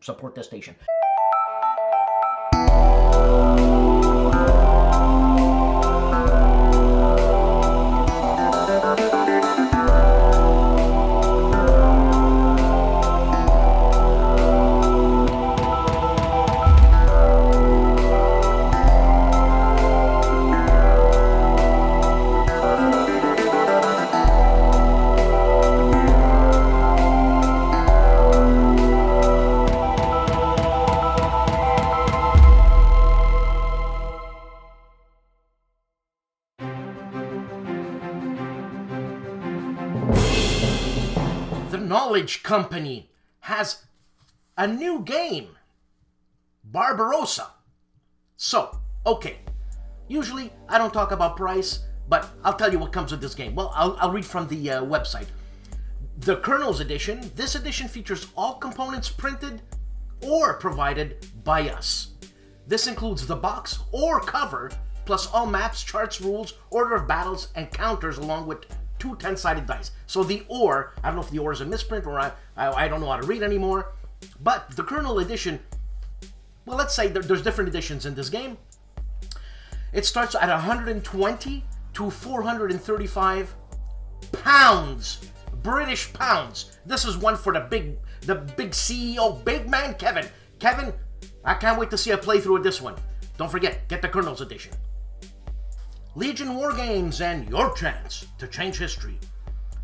support this station. Knowledge Company has a new game, Barbarossa. So, okay, usually I don't talk about price, but I'll tell you what comes with this game. Well, I'll read from the website. The Colonel's Edition. This edition features all components printed or provided by us. This includes the box or cover, plus all maps, charts, rules, order of battles, and counters, along with 2 10-sided dice. So the or, I don't know if the or is a misprint or I don't know how to read anymore, but the Colonel Edition, well, let's say there's different editions in this game. It starts at 120 to 435 pounds, British pounds. This is one for the big CEO, big man Kevin. Kevin, I can't wait to see a playthrough of this one. Don't forget, get the Colonel's Edition. Legion War Games and your chance to change history.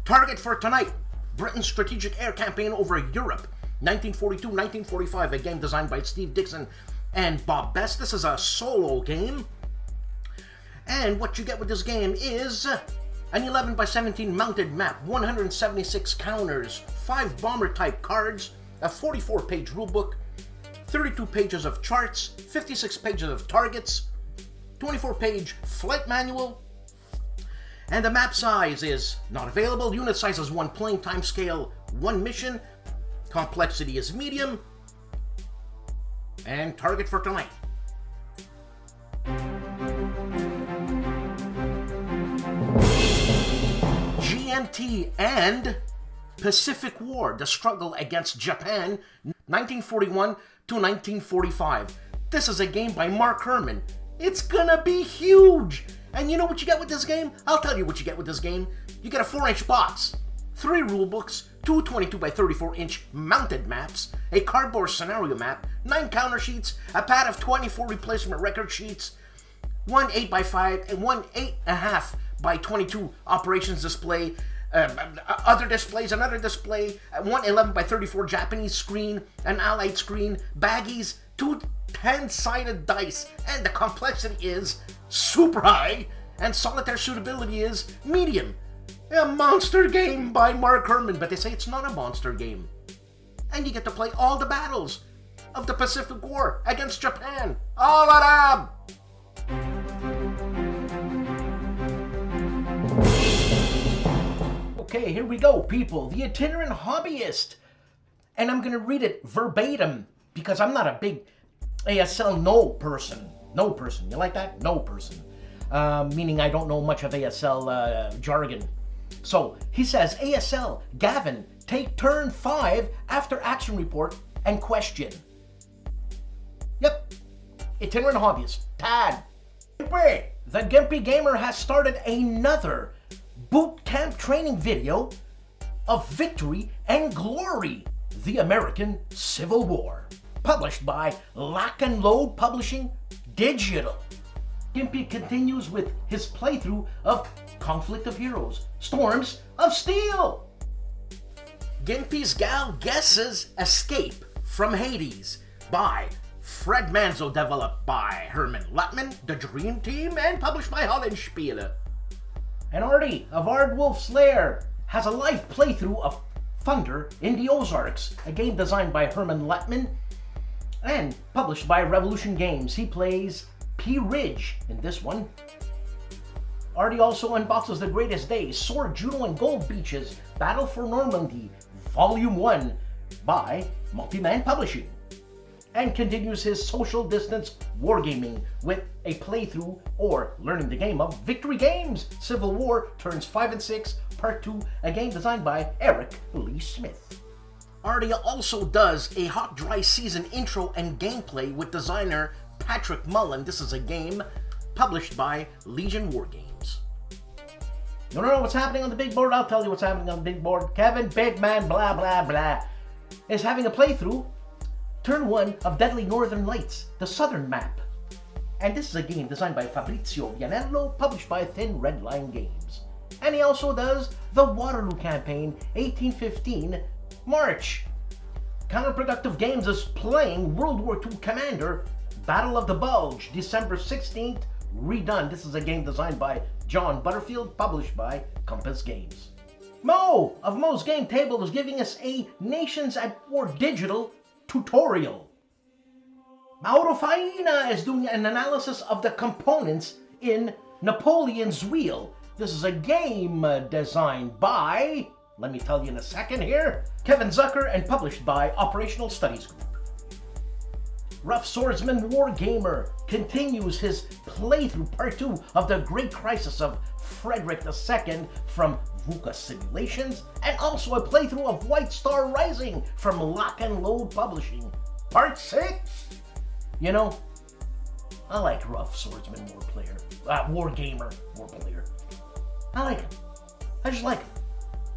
Target for tonight, Britain's strategic air campaign over Europe, 1942-1945, a game designed by Steve Dixon and Bob Best. This is a solo game. And what you get with this game is an 11 by 17 mounted map, 176 counters, 5 bomber type cards, a 44-page rulebook, 32 pages of charts, 56 pages of targets, 24-page flight manual, and the map size is not available. Unit size is 1 playing time scale, 1 mission. Complexity is medium. And target for tonight. GMT and Pacific War, the struggle against Japan, 1941 to 1945. This is a game by Mark Herman. It's gonna be huge! And you know what you get with this game? I'll tell you what you get with this game. You get a 4-inch box, 3 rule books, 2 22 by 34-inch mounted maps, a cardboard scenario map, 9 counter sheets, a pad of 24 replacement record sheets, 1 8 by 5 and 1 8.5 by 22 operations display, other displays, another display, 1 11 by 34 Japanese screen, an Allied screen, baggies, 2 10-sided dice, and the complexity is super high, and solitaire suitability is medium. A monster game by Mark Herman, but they say it's not a monster game. And you get to play all the battles of the Pacific War against Japan. All of them! Okay, here we go, people. The Itinerant Hobbyist. And I'm gonna read it verbatim, because I'm not a big ASL no person. You like that? No person. Meaning I don't know much of ASL jargon. So, he says, ASL, Gavin, take turn 5 after action report and question. Yep. Itinerant Hobbyist. Tad. GIMPY. The GIMPY Gamer has started another boot camp training video of Victory and Glory, the American Civil War. Published by Lock and Load Publishing Digital. GIMPY continues with his playthrough of Conflict of Heroes, Storms of Steel. GIMPY's gal guesses Escape from Hades by Fred Manzo, developed by Herman Lutman, the Dream Team, and published by HOLLANDSPIELE. And Artie of ARDWULF'S LAIR has a live playthrough of Thunder in the Ozarks, a game designed by Herman Lutman and published by Revolution Games. He plays P. Ridge in this one. Artie also unboxes The Greatest Days, Sword, Judo, and Gold Beaches, Battle for Normandy, Volume 1 by Multiman Publishing. And continues his social distance wargaming with a playthrough or learning the game of Victory Games, Civil War, Turns 5 and 6, Part 2, a game designed by Eric Lee Smith. Ardia also does a hot dry season intro and gameplay with designer Patrick Mullen. This is a game published by Legion Wargames. You don't know what's happening on the big board? I'll tell you what's happening on the big board. Kevin Bigman blah blah blah is having a playthrough, turn 1 of Deadly Northern Lights, the southern map. And this is a game designed by Fabrizio Vianello, published by Thin Red Line Games. And he also does the Waterloo campaign, 1815 March. Counterproductive Games is playing World War II Commander, Battle of the Bulge, December 16th, redone. This is a game designed by John Butterfield, published by Compass Games. Mo of Mo's Game Table is giving us a Nations at War digital tutorial. Mauro Faina is doing an analysis of the components in Napoleon's Wheel. This is a game designed by, let me tell you in a second here, Kevin Zucker and published by Operational Studies Group. Rough Swordsman Wargamer continues his playthrough part 2 of the Great Crisis of Frederick II from VUCA Simulations, and also a playthrough of White Star Rising from Lock and Load Publishing, part 6. You know, I like Rough Swordsman Wargamer. I like him. I just like him.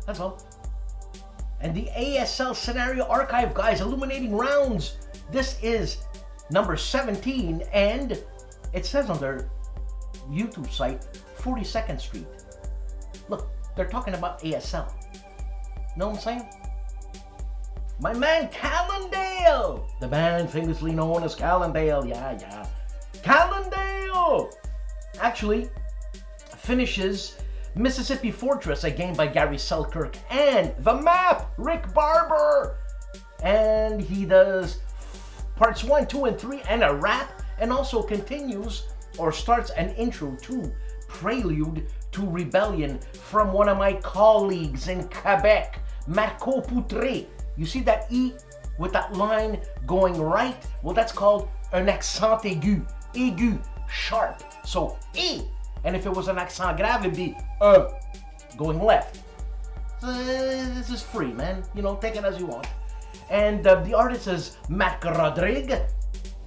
That's all. And the ASL Scenario Archive guys, Illuminating Rounds. This is number 17, and it says on their YouTube site, 42nd Street. Look, they're talking about ASL. Know what I'm saying? My man Calandale! The man famously known as Calandale, yeah. Calandale! Actually, finishes Mississippi Fortress, a game by Gary Selkirk, and The Map, Rick Barber! And he does parts 1, 2, and 3, and a wrap, and also continues, or starts an intro to Prelude to Rebellion from one of my colleagues in Quebec, Marco Poutre. You see that E with that line going right? Well, that's called an accent aigu, sharp. So E, and if it was an accent grave, it'd be going left. So, this is free, man. You know, take it as you want. And the artist is Mac Rodrigue,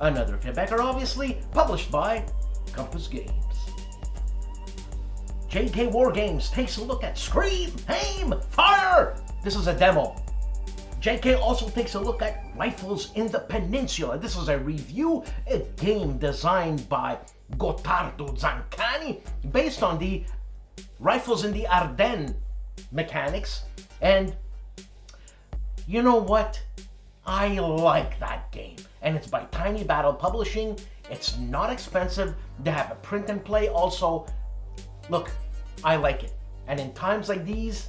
another Quebecer, obviously, published by Compass Games. JK Wargames takes a look at Scream, Aim, Fire! This is a demo. JK also takes a look at Rifles in the Peninsula. This is a review, a game designed by Gottardo Zancani, based on the Rifles in the Ardennes mechanics. And you know what? I like that game. And it's by Tiny Battle Publishing. It's not expensive. They have a print and play also. Look, I like it. And in times like these,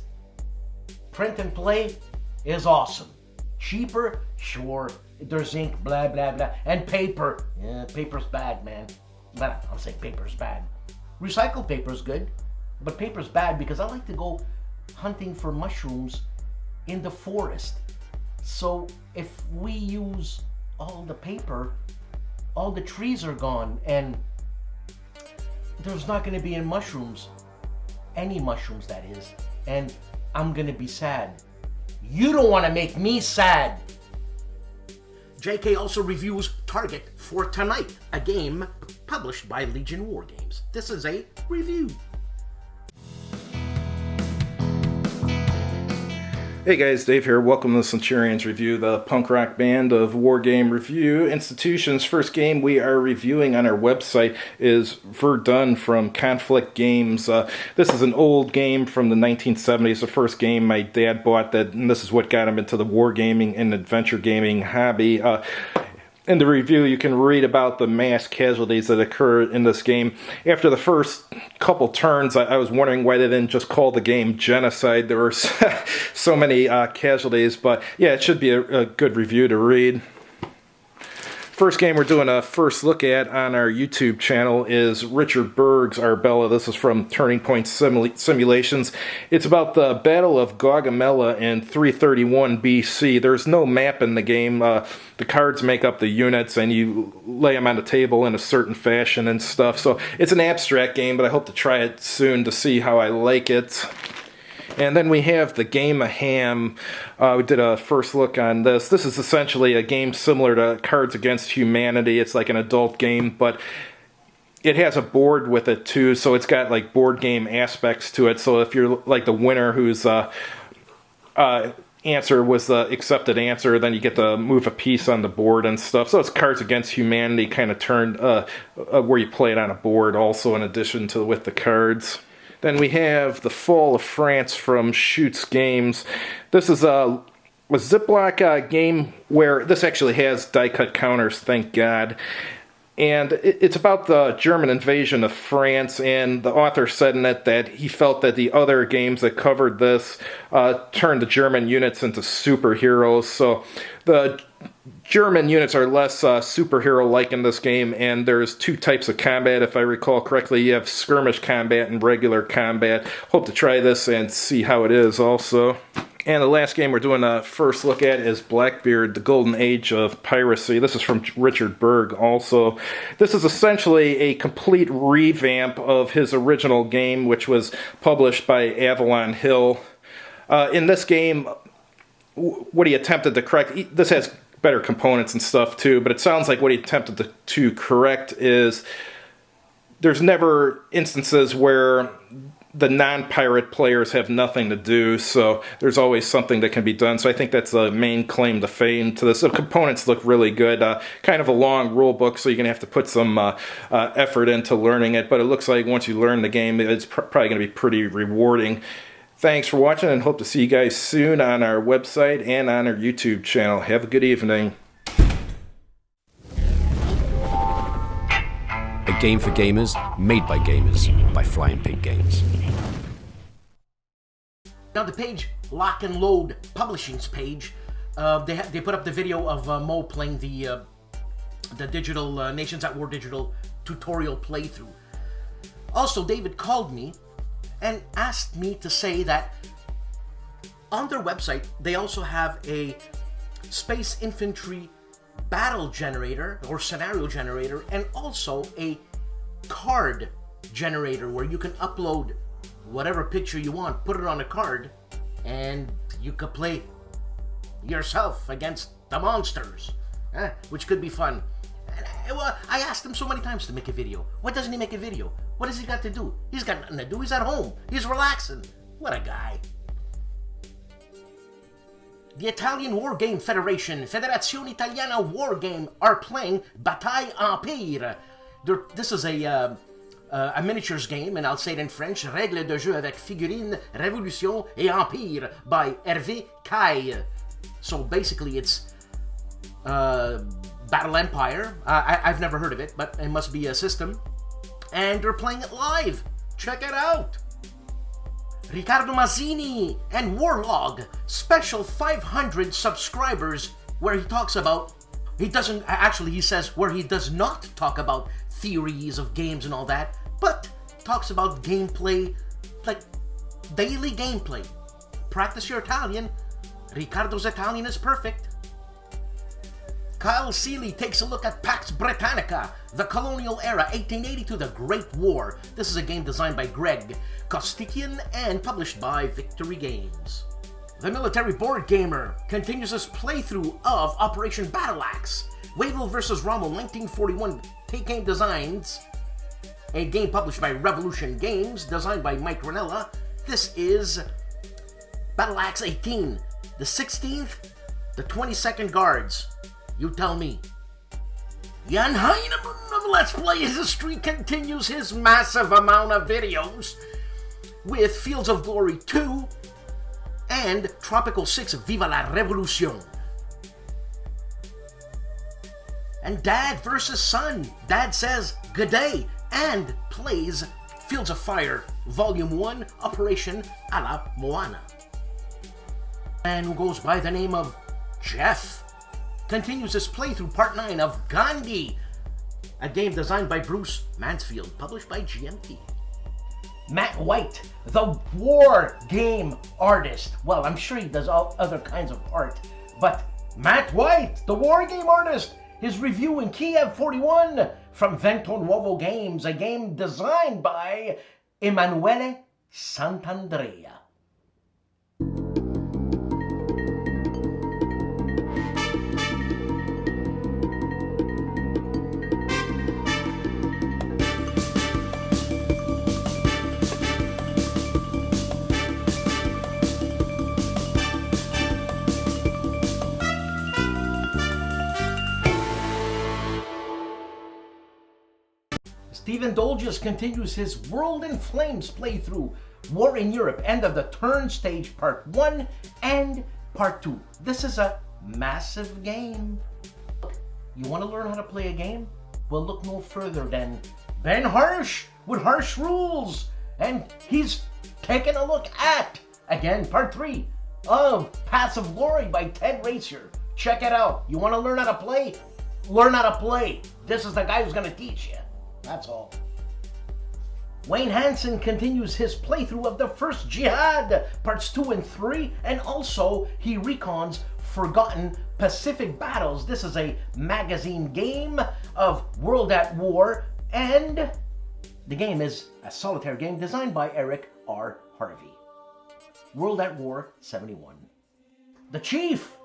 print and play is awesome. Cheaper? Sure. There's ink, blah, blah, blah. And paper. Yeah, paper's bad, man. But I'll say paper's bad. Recycled paper's good. But paper's bad because I like to go hunting for mushrooms in the forest. So if we use all the paper, all the trees are gone, and there's not going to be any mushrooms. Any mushrooms, that is. And I'm going to be sad. You don't want to make me sad. JK also reviews Target for Tonight, a game published by Legion Wargames. This is a review. Hey guys, Dave here. Welcome to Centurions Review, the punk rock band of Wargame Review Institution's first game we are reviewing on our website is Verdun from Conflict Games. This is an old game from the 1970s, the first game my dad bought, and this is what got him into the wargaming and adventure gaming hobby. In the review, you can read about the mass casualties that occur in this game. After the first couple turns, I was wondering why they didn't just call the game Genocide. There were so many casualties, but yeah, it should be a good review to read. First game we're doing a first look at on our YouTube channel is Richard Berg's Arbella. This is from Turning Point Simulations. It's about the Battle of Gaugamela in 331 BC. There's no map in the game. The cards make up the units, and you lay them on the table in a certain fashion and stuff. So it's an abstract game, but I hope to try it soon to see how I like it. And then we have the Game of Ham. We did a first look on this. This is essentially a game similar to Cards Against Humanity. It's like an adult game, but it has a board with it too, so it's got like board game aspects to it. So if you're like the winner whose answer was the accepted answer, then you get to move a piece on the board and stuff. So it's Cards Against Humanity kind of turned where you play it on a board also, in addition to with the cards. Then we have The Fall of France from Schutz Games. This is a Ziploc game where this actually has die-cut counters, thank God. And it's about the German invasion of France, and the author said in it that he felt that the other games that covered this turned the German units into superheroes. So the German units are less superhero-like in this game, and there's two types of combat, if I recall correctly. You have skirmish combat and regular combat. Hope to try this and see how it is also. And the last game we're doing a first look at is Blackbeard, The Golden Age of Piracy. This is from Richard Berg also. This is essentially a complete revamp of his original game, which was published by Avalon Hill. In this game, what he attempted to correct, this has better components and stuff too, but it sounds like what he attempted to correct is there's never instances where the non-pirate players have nothing to do, so there's always something that can be done. So I think that's the main claim to fame to this. The components look really good. Kind of a long rule book, so you're going to have to put some effort into learning it, but it looks like once you learn the game, it's probably going to be pretty rewarding. Thanks for watching, and hope to see you guys soon on our website and on our YouTube channel. Have a good evening. A game for gamers, made by gamers, by Flying Pig Games. Now the page, Lock and Load Publishing's page, they put up the video of Mo playing the digital Nations at War digital tutorial playthrough. Also, David called me and asked me to say that on their website they also have a Space Infantry battle generator or scenario generator, and also a card generator where you can upload whatever picture you want, put it on a card, and you could play yourself against the monsters, which could be fun. And I asked him so many times to make a video. Why doesn't he make a video? What has he got to do? He's got nothing to do. He's at home. He's relaxing. What a guy. The Italian War Game Federation, Federazione Italiana War Game, are playing Bataille Empire. This is a miniatures game, and I'll say it in French, Règles de jeu avec figurines, Révolution et Empire by Hervé Caille. So basically it's Battle Empire. I've never heard of it, but it must be a system. And they're playing it live. Check it out. Riccardo Mazzini and Warlog, special 500 subscribers, where he talks about, he says where he does not talk about theories of games and all that, but talks about gameplay, like daily gameplay. Practice your Italian. Riccardo's Italian is perfect. Kyle Seeley takes a look at Pax Britannica, the colonial era, 1880 to the Great War. This is a game designed by Greg Kostikian and published by Victory Games. The Military Board Gamer continues his playthrough of Operation Battleaxe, WAVELL vs. ROMMEL 1941 Take Game Designs, a game published by Revolution Games, designed by Mike Ranella. This is Battleaxe 18, the 16th, the 22nd Guards. You tell me. Jan Heinemann of Let's Play History continues his massive amount of videos with Fields of Glory 2 and Tropical 6 Viva la Revolution. And Dad versus Son. Dad says good day and plays Fields of Fire Volume 1 Operation a la Moana. Man who goes by the name of Jeff continues his playthrough part 9 of Gandhi, a game designed by Bruce Mansfield, published by GMT. Matt White, the war game artist. Well, I'm sure he does all other kinds of art, but Matt White, the war game artist, is reviewing Kiev 41 from Vento Nuovo Games, a game designed by Emanuele Sant'Andrea. Stephen Dolges continues his World in Flames playthrough, War in Europe, End of the Turn Stage Part 1 and Part 2. This is a massive game. You want to learn how to play a game? Well, look no further than Ben Harsh with Harsh Rules. And he's taking a look at, again, Part 3 of Paths of Glory by Ted Racer. Check it out. You want to learn how to play? Learn how to play. This is the guy who's going to teach you. That's all. Wayne Hansen continues his playthrough of The First Jihad, Parts 2 and 3, and also he recons Forgotten Pacific Battles. This is a magazine game of World at War, and the game is a solitaire game designed by Eric R. Harvey. World at War 71. The Chief,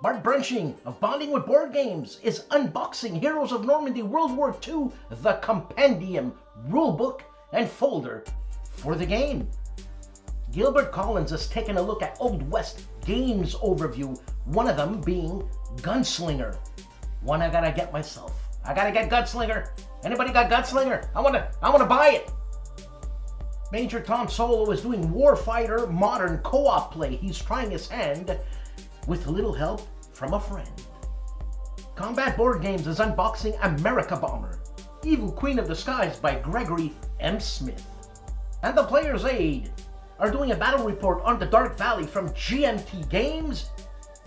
Bart Brunching of Bonding with Board Games, is unboxing Heroes of Normandy World War II, the compendium, rulebook, and folder for the game. Gilbert Collins is taking a look at Old West games overview, one of them being Gunslinger. One I gotta get myself. I gotta get Gunslinger. Anybody got Gunslinger? I wanna buy it. Major Tom Solo is doing Warfighter Modern co-op play. He's trying his hand with a little help from a friend. Combat Board Games is unboxing America Bomber, Evil Queen of the Skies by Gregory M. Smith. And the Player's Aid are doing a battle report on the Dark Valley from GMT Games,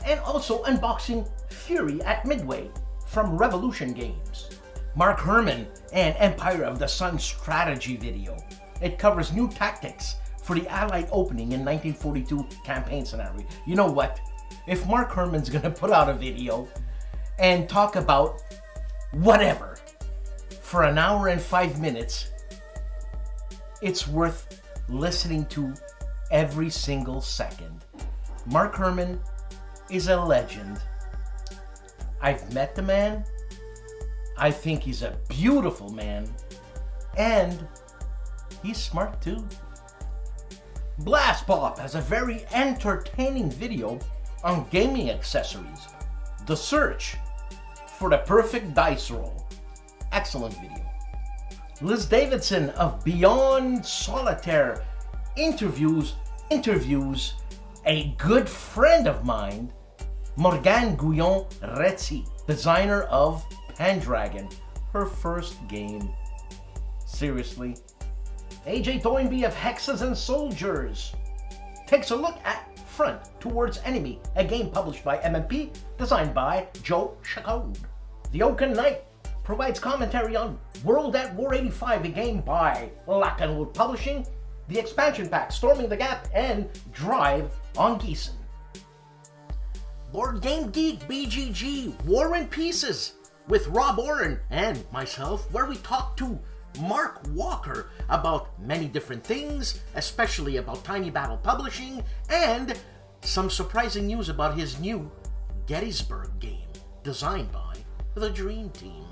and also unboxing Fury at Midway from Revolution Games. Mark Herman and Empire of the Sun strategy video. It covers new tactics for the Allied opening in 1942 campaign scenario. You know what? If Mark Herman's gonna put out a video and talk about whatever for an hour and 5 minutes, it's worth listening to every single second. Mark Herman is a legend. I've met the man. I think he's a beautiful man. And he's smart too. BLASTPOP has a very entertaining video on gaming accessories. The search for the perfect dice roll. Excellent video. Liz Davidson of Beyond Solitaire interviews a good friend of mine, Morgane Guyon-Retzi, designer of Pendragon, her first game. Seriously. AJ Toynbee of Hexes and Soldiers takes a look at Front Towards Enemy, a game published by MMP, designed by Joe Chacon. The Oaken Night provides commentary on World at War 85, a game by Lackenwood Publishing, the expansion pack Storming the Gap, and Drive on Gießen. Board Game Geek BGG War and Pieces with Rob Oren and myself, where we talk to Mark Walker about many different things, especially about Tiny Battle Publishing, and some surprising news about his new Gettysburg game, designed by the Dream Team.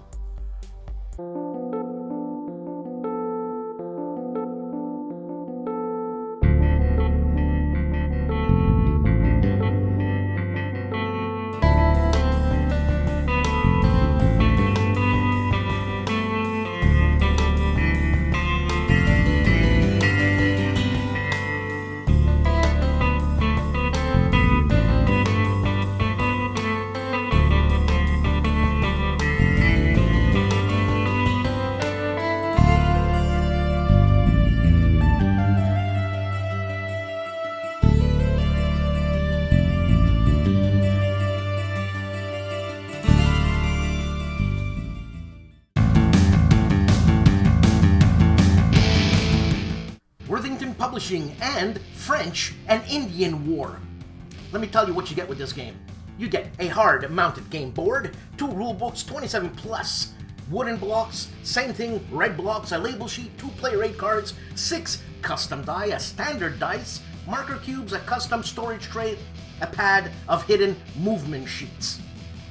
Worthington Publishing and French and Indian War. Let me tell you what you get with this game. You get a hard-mounted game board, 2 rule books, 27 plus, wooden blocks, same thing, red blocks, a label sheet, 2 player aid cards, 6 custom die, a standard dice, marker cubes, a custom storage tray, a pad of hidden movement sheets.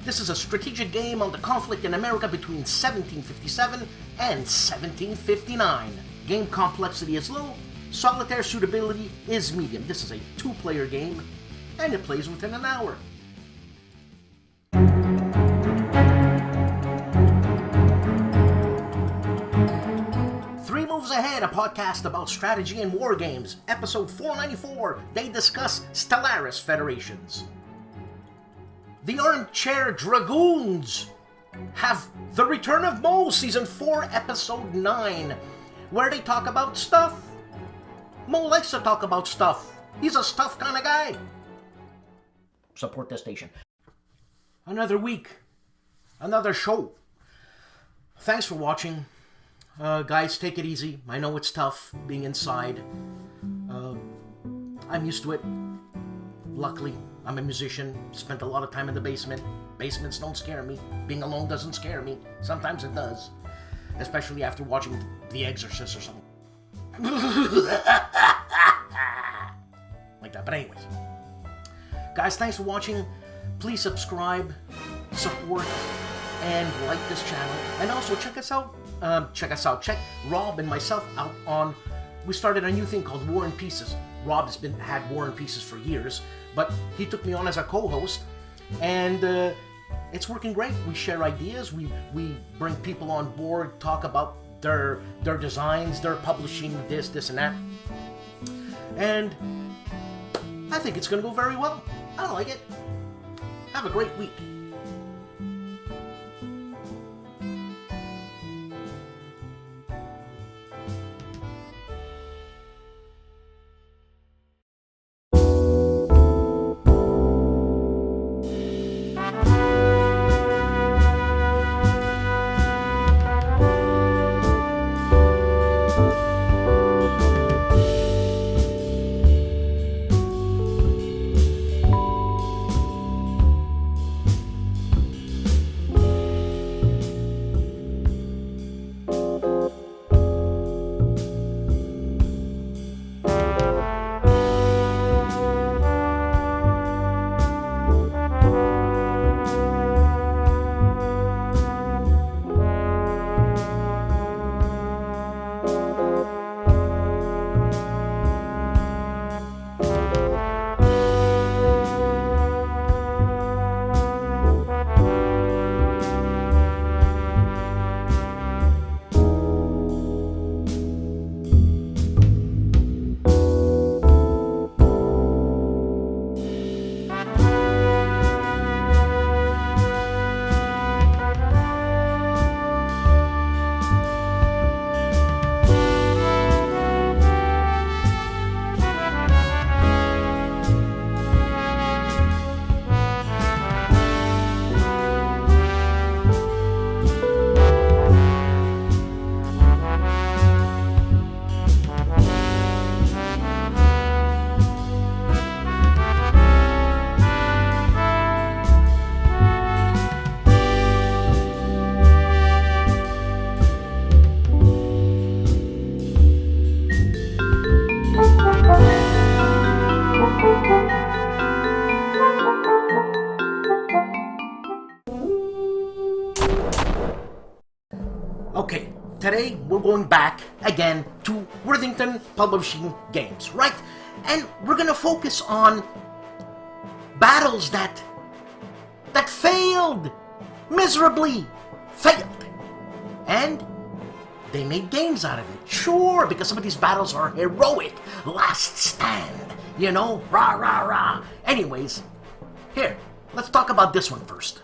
This is a strategic game on the conflict in America between 1757 and 1759. Game complexity is low, solitaire suitability is medium. This is a 2-player game, and it plays within an hour. Ahead, a podcast about strategy and war games. Episode 494, they discuss Stellaris Federations. The Armchair Dragoons have The Return of Mo, Season 4, Episode 9, where they talk about stuff. Mo likes to talk about stuff. He's a stuff kind of guy. Support this station. Another week. Another show. Thanks for watching. Guys, take it easy. I know it's tough being inside. I'm used to it. Luckily, I'm a musician. Spent a lot of time in the basement. Basements don't scare me. Being alone doesn't scare me. Sometimes it does. Especially after watching The Exorcist or something. Like that. But anyways. Guys, thanks for watching. Please subscribe, support, and like this channel. And also check us out. Check Rob and myself out on... We started a new thing called War and Pieces. Rob's had War and Pieces for years, but he took me on as a co-host, and it's working great. We share ideas. We bring people on board, talk about their designs, their publishing, this, and that. And I think it's going to go very well. I like it. Have a great week. Okay, today we're going back again to Worthington Publishing Games, right? And we're gonna focus on battles that failed miserably, failed, and they made games out of it. Sure, because some of these battles are heroic, last stand, you know, rah rah rah. Anyways, here, let's talk about this one first.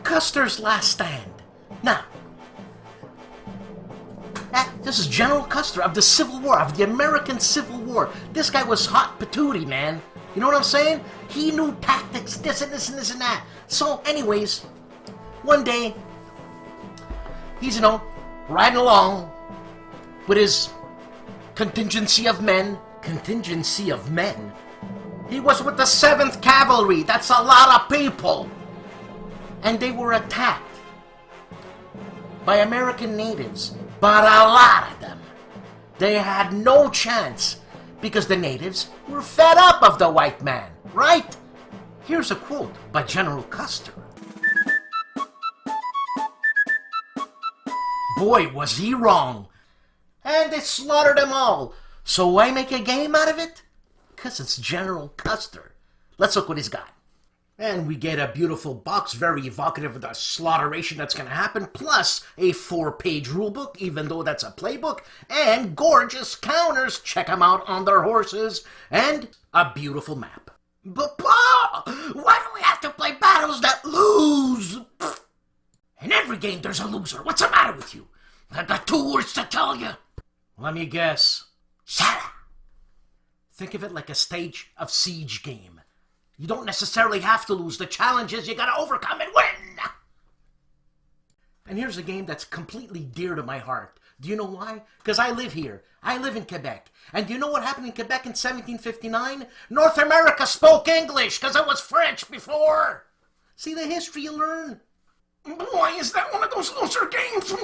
Custer's Last Stand. Now, this is General Custer of the Civil War, of the American Civil War. This guy was hot patootie, man. You know what I'm saying? He knew tactics, this and this and this and that. So, anyways, one day, he's, you know, riding along with his contingency of men. Contingency of men? He was with the 7th Cavalry. That's a lot of people. And they were attacked by American natives, but a lot of them. They had no chance because the natives were fed up of the white man, right? Here's a quote by General Custer. Boy, was he wrong. And they slaughtered them all. So why make a game out of it? Because it's General Custer. Let's look what he's got. And we get a beautiful box, very evocative of the slaughteration that's going to happen, plus a 4-page rulebook, even though that's a playbook, and gorgeous counters, check them out on their horses, and a beautiful map. But Paul, why do we have to play battles that lose? In every game there's a loser. What's the matter with you? I've got 2 words to tell you. Let me guess. Sarah. Think of it like a stage of siege game. You don't necessarily have to lose. The challenge is you gotta overcome and win! And here's a game that's completely dear to my heart. Do you know why? Because I live here. I live in Quebec. And do you know what happened in Quebec in 1759? North America spoke English because it was French before. See the history you learn. Why is that one of those loser games?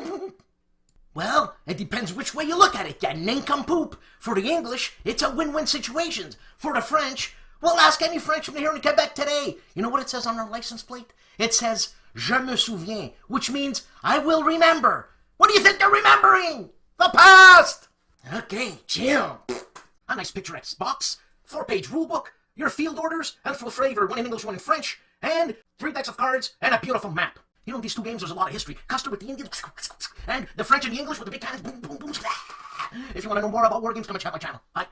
Well, it depends which way you look at it, you nincompoop. For the English, it's a win-win situation. For the French, well, ask any Frenchman here in Quebec today. You know what it says on their license plate? It says, Je me souviens, which means, I will remember. What do you think they're remembering? The past! Okay, chill. A nice picturesque box, 4-page rulebook, your field orders, and full flavor, one in English, one in French, and 3 decks of cards, and a beautiful map. You know, these 2 games, there's a lot of history. Custer with the Indians, and the French and the English with the big cannons, boom, boom, boom. If you want to know more about war games, come and check out my channel. Bye.